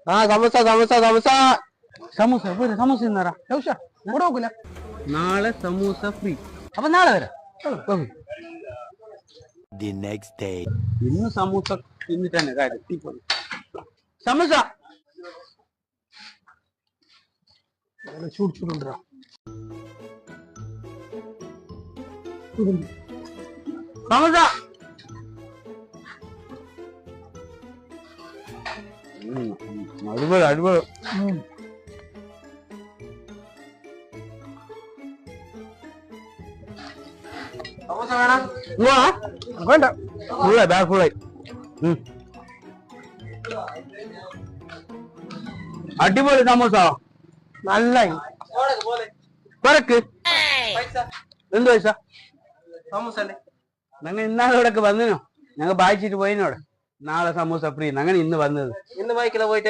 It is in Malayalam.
സമോസ സമോസ സമോസ സമൂസ പോര് സമൂസ തിന്നറാ കൂടെ നോക്കൂല. നാളെ സമൂസ ഫ്രീ. അപ്പൊ നാളെ വരാം. ഇന്ന് സമൂസ തിന്നിട്ട് തന്നെ കാര്യം. സമൂസ ചൂടിച്ചുകൊണ്ടിരാ സമൂസ അടിപൊളി അടിപൊളി. സമൂസ വേണം വേണ്ട ഫുള്ളായി ബാഗ് ഫുള്ളായി. അടിപൊളി സമൂസ നല്ല പറക്ക് എന്ത് പൈസ സമൂസ ഞങ്ങൾ ഇന്നാളെ ഇവിടെയൊക്കെ വന്നിനോ ഞങ്ങൾ ബായിച്ചിട്ട് പോയിനോടെ നാളെ സമൂസ ഫ്രീ അങ്ങനെ ഇന്ന് വന്നത് ഇന്ന് ബൈക്കില പോയിട്ട്